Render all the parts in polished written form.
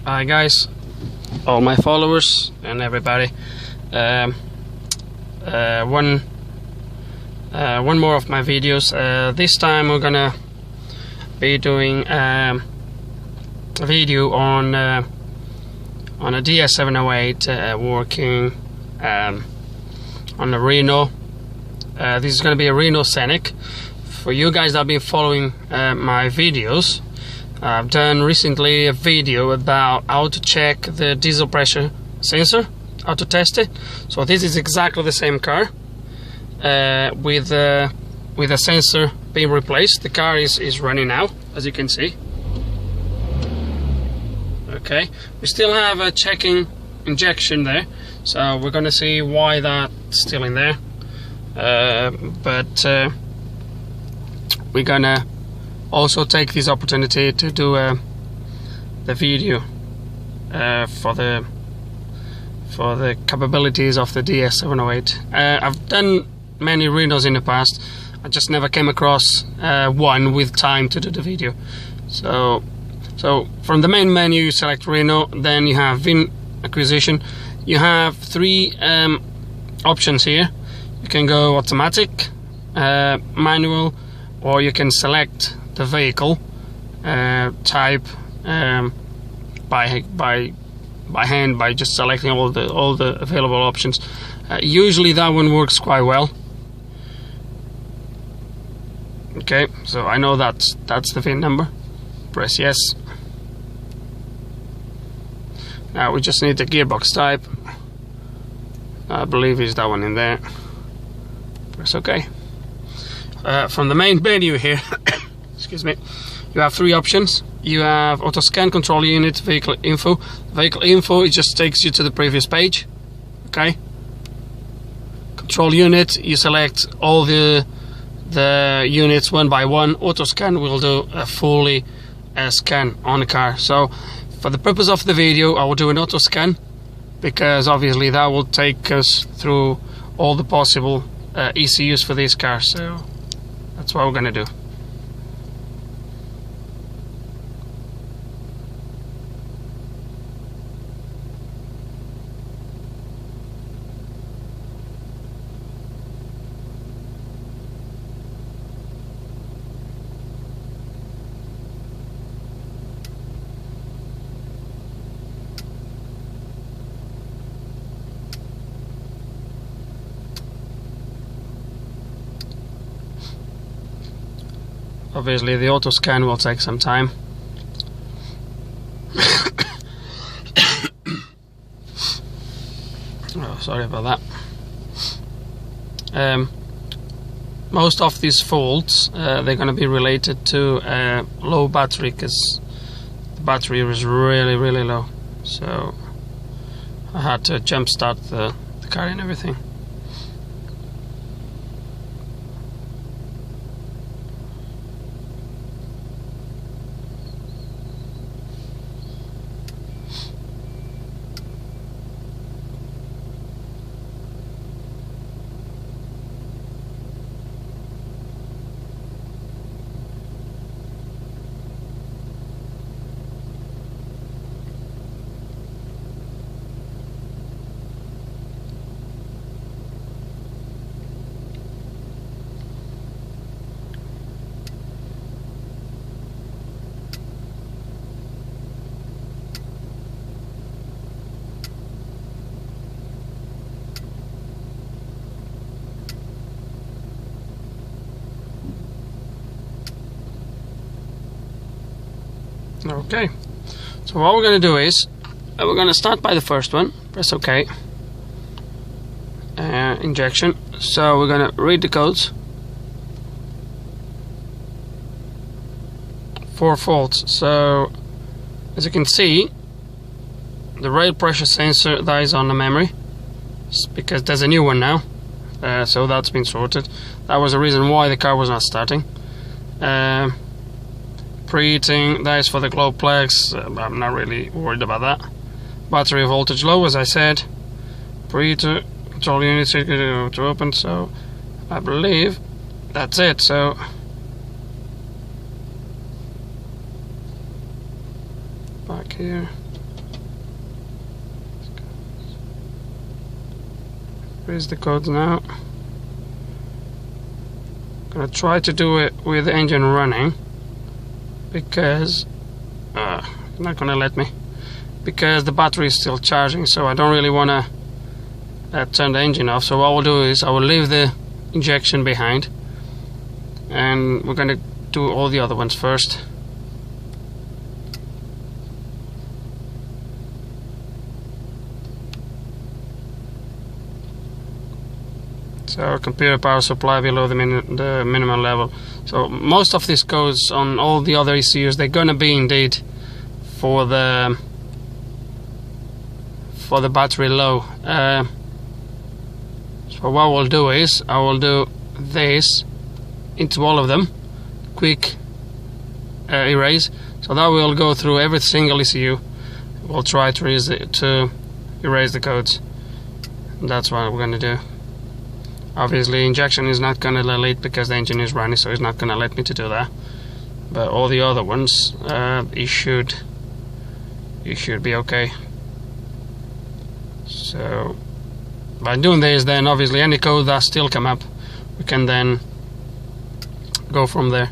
Hi guys, all my followers and everybody. One more of my videos. This time we're gonna be doing a video on a DS708 working on a Renault. This is gonna be a Renault Scenic. For you guys that have been following my videos, I've done recently a video about how to check the diesel pressure sensor, how to test it. So this is exactly the same car with a sensor being replaced. The car is running now, as you can see. Okay, we still have a checking injection there, so we're going to see why that's still in there. But we're gonna also take this opportunity to do the video for the capabilities of the DS708. I've done many Renaults in the past. I just never came across one with time to do the video. So from the main menu you select Renault, then you have VIN acquisition. You have three options here. You can go automatic, manual, or you can select the vehicle type by hand by just selecting all the available options. Usually that one works quite well. Okay, so I know that's the VIN number. Press yes. Now we just need the gearbox type. I believe is that one in there. Press OK. From the main menu here, excuse me, you have three options. You have auto scan, control unit, vehicle info. Vehicle info, it just takes you to the previous page. Okay. Control unit, you select all the units one by one. Auto scan will do a fully scan on the car. So for the purpose of the video, I will do an auto scan, because obviously that will take us through all the possible ECUs for this car. So that's what we're gonna do. Obviously the auto scan will take some time. Oh, sorry about that. Most of these faults they're going to be related to low battery, because the battery was really low, so I had to jump start the car and everything. Okay, so what we're going to do is we're going to start by the first one. Press OK. Injection. So we're going to read the codes. 4 faults. So as you can see, the rail pressure sensor, that is on the memory, it's because there's a new one now. So that's been sorted. That was the reason why the car was not starting. Preheating, that is for the glow plugs. I'm not really worried about that. Battery voltage low, as I said. Preheater, control unit to open. So I believe that's it. So back here. Where's the codes now? Gonna try to do it with the engine running, because not gonna let me, because the battery is still charging, so I don't really wanna turn the engine off. So what I will do is I will leave the injection behind, and we're gonna do all the other ones first. So computer power supply below the minimum level. So most of this goes on all the other ECUs. They're gonna be indeed for the battery low. So what we'll do is I will do this into all of them, quick erase. So that will go through every single ECU. We'll try to erase the codes. That's what we're gonna do. Obviously injection is not going to delete because the engine is running, so it's not going to let me to do that. But all the other ones, it should be okay. So by doing this, then obviously any code that still come up, we can then go from there.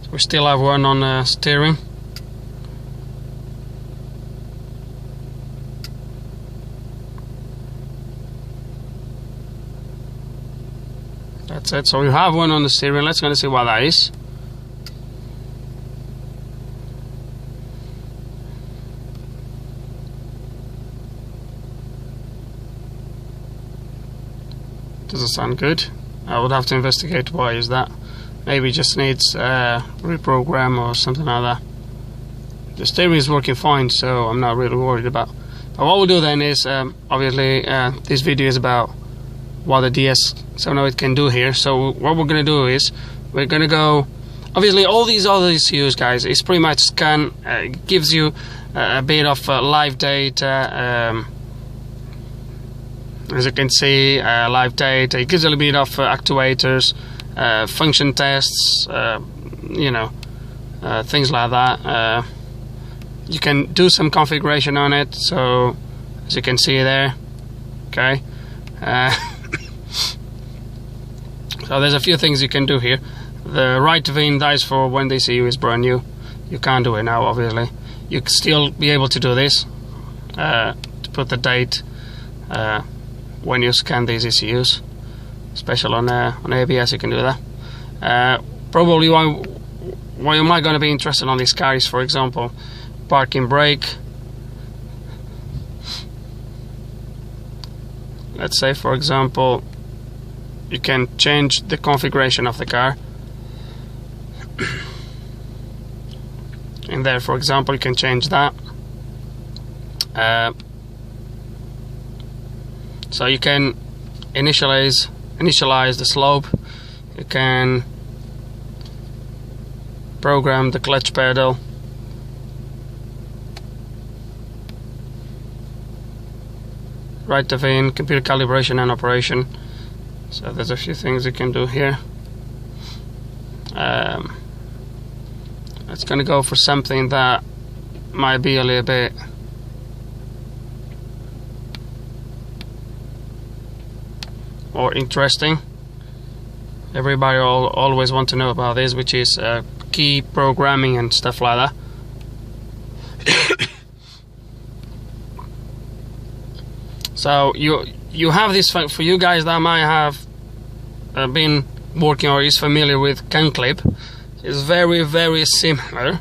So we still have one on steering. That's it. So we have one on the steering. Let's go and see what that is. Doesn't sound good. I would have to investigate why is that. Maybe it just needs reprogram or something like that. The steering is working fine, so I'm not really worried about. But what we'll do then is, obviously, this video is about what the DS708 can do here. So what we're going to do is we're going to go, obviously all these other ECUs, guys, is pretty much scan, gives you a bit of live data, as you can see, live data. It gives you a little bit of actuators, function tests, you know, things like that. You can do some configuration on it, so as you can see there, okay. So there's a few things you can do here. The right VIN, that is for when the ECU is brand new. You can't do it now, obviously. You can still be able to do this, to put the date when you scan these ECUs, especially on ABS. You can do that. Probably why you might going to be interested on these cars, for example, parking brake. Let's say, for example, you can change the configuration of the car. In there, for example, you can change that. So you can initialize the slope. You can program the clutch pedal. Right the VIN, computer calibration and operation. So there's a few things you can do here. It's going to go for something that might be a little bit more interesting. Everybody always want to know about this, which is key programming and stuff like that. So you have this for you guys that might have been working or is familiar with can clip. It's very similar.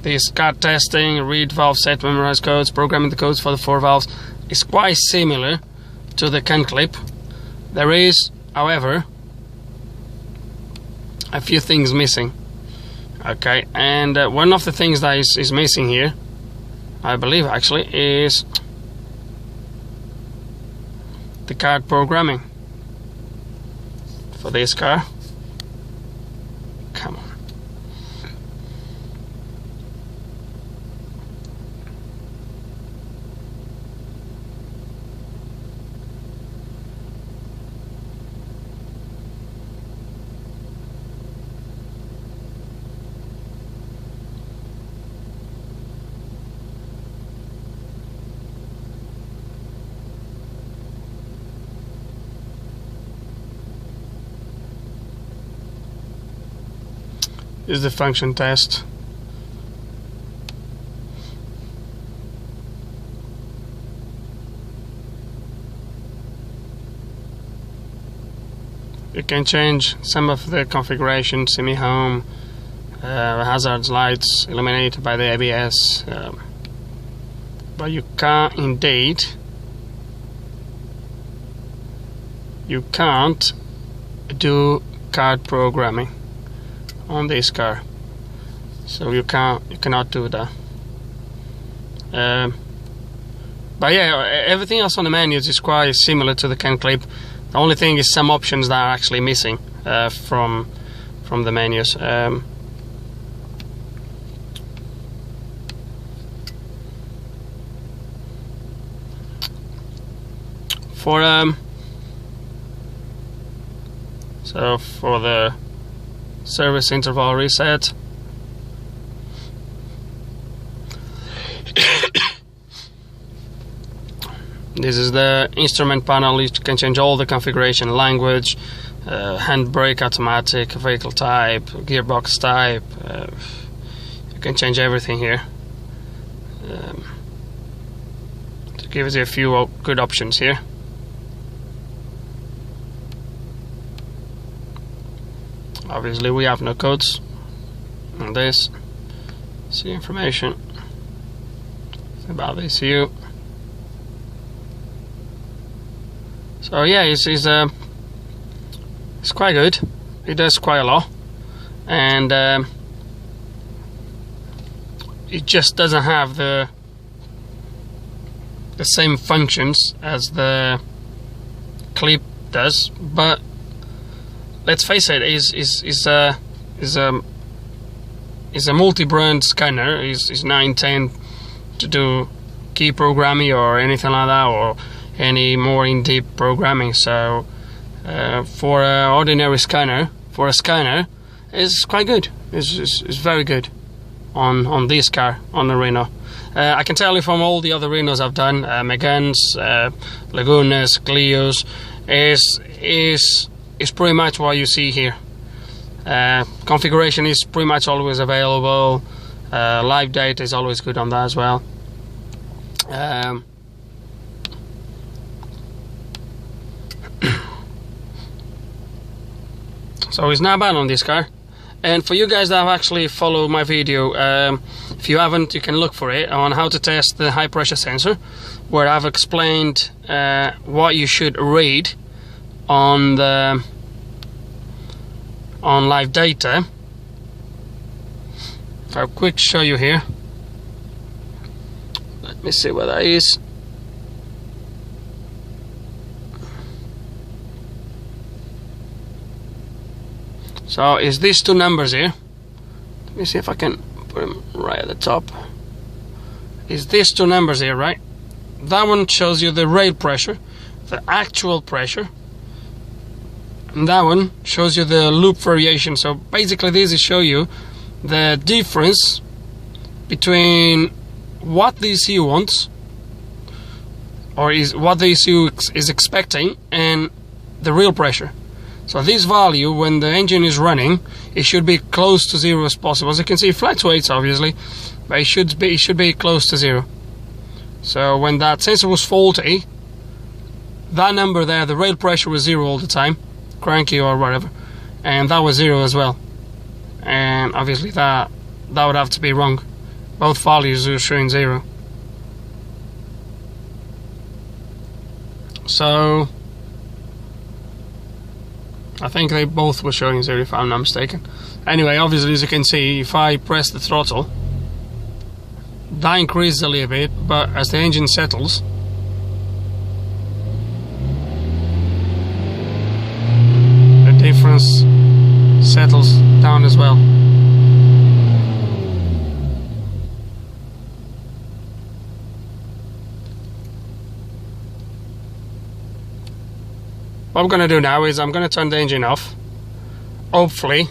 This card testing, read valve set, memorize codes, programming the codes for the 4 valves is quite similar to the can clip. There is, however, a few things missing. Okay, and one of the things that is missing here, I believe actually, is the card programming for this car. Come on. is the function test. You can change some of the configuration, semi-home, hazards lights illuminated by the ABS, but you can't do card programming on this car, so you cannot do that. But yeah, everything else on the menus is quite similar to the Can Clip. The only thing is some options that are actually missing from the menus. So for the service interval reset, this is the instrument panel. You can change all the configuration, language, handbrake, automatic, vehicle type, gearbox type. You can change everything here. To give you a few good options here. Obviously we have no codes on this. See information about the ECU. So yeah, it's quite good. It does quite a lot, and it just doesn't have the same functions as the Clip does. But let's face it, is a multi-brand scanner. Is not intended to do key programming or anything like that, or any more in-depth programming. So for an ordinary scanner, it's quite good. It's very good on this car, on the Renault. I can tell you from all the other Renaults I've done, Meganes, Lagunas, Clios, is pretty much what you see here. Configuration is pretty much always available. Live data is always good on that as well. So it's not bad on this car. And for you guys that have actually followed my video, if you haven't, you can look for it on how to test the high pressure sensor, where I've explained what you should read on live data. I'll quick show you here. Let me see what that is. So it's these two numbers here. Let me see if I can put them right at the top. It's these two numbers here, right? That one shows you the rail pressure, the actual pressure, and that one shows you the loop variation. So basically this is show you the difference between what the ECU wants, or is what the ECU is expecting, and the real pressure. So this value, when the engine is running, it should be close to zero as possible. As you can see, it fluctuates obviously, but it should be close to zero. So when that sensor was faulty, that number there, the rail pressure was zero all the time, cranky or whatever, and that was zero as well. And obviously that would have to be wrong. Both values are showing zero. So I think they both were showing zero, if I'm not mistaken. Anyway, obviously, as you can see, if I press the throttle, that increases a little bit, but as the engine settles, the difference settles down as well. What I'm going to do now is I'm going to turn the engine off. Hopefully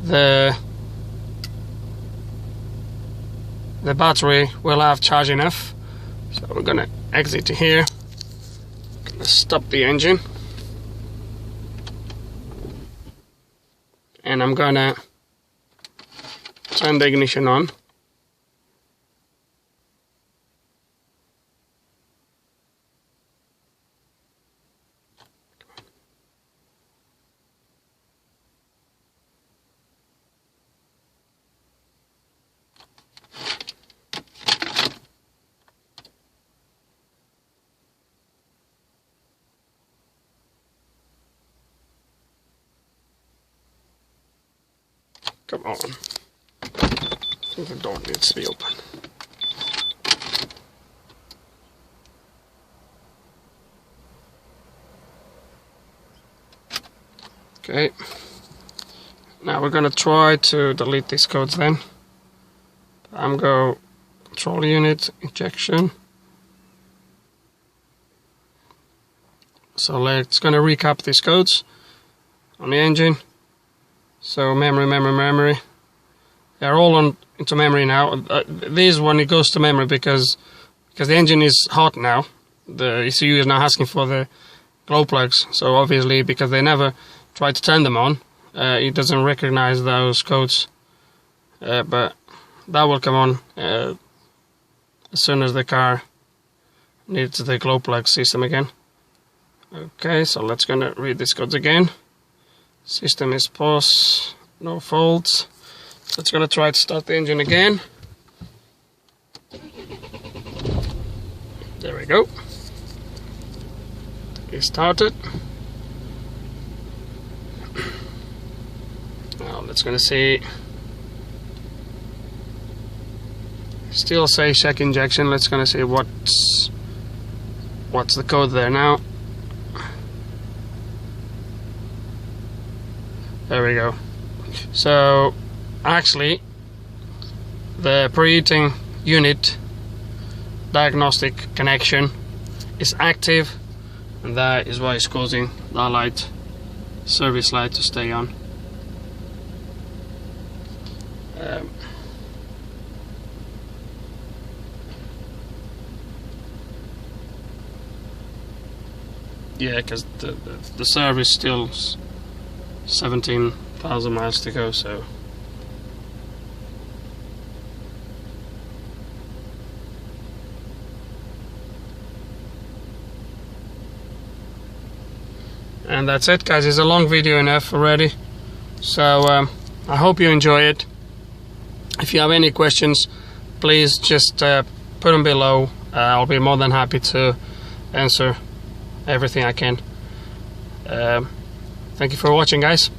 the battery will have charge enough. So we're going to exit to here. Going to stop the engine, and I'm gonna turn the ignition on. Come on. I think the door needs to be open. Okay. Now we're gonna try to delete these codes then. I'm go control unit, injection. So let's gonna recap these codes on the engine. So memory. They're all into memory now. This one, it goes to memory because the engine is hot now. The ECU is now asking for the glow plugs. So obviously, because they never tried to turn them on, it doesn't recognize those codes. But that will come on as soon as the car needs the glow plug system again. Okay, so let's gonna read these codes again. System is pause, no faults. Let's gonna try to start the engine again. There we go. It started. Now let's gonna see. Still say check injection. Let's gonna see what's the code there now. There we go. So actually the preheating unit diagnostic connection is active, and that is why it's causing that light, service light, to stay on. Yeah, because the service still 17,000 miles to go, so and that's it, guys. It's a long video enough already, so I hope you enjoy it. If you have any questions, please just put them below. I'll be more than happy to answer everything I can. Thank you for watching, guys.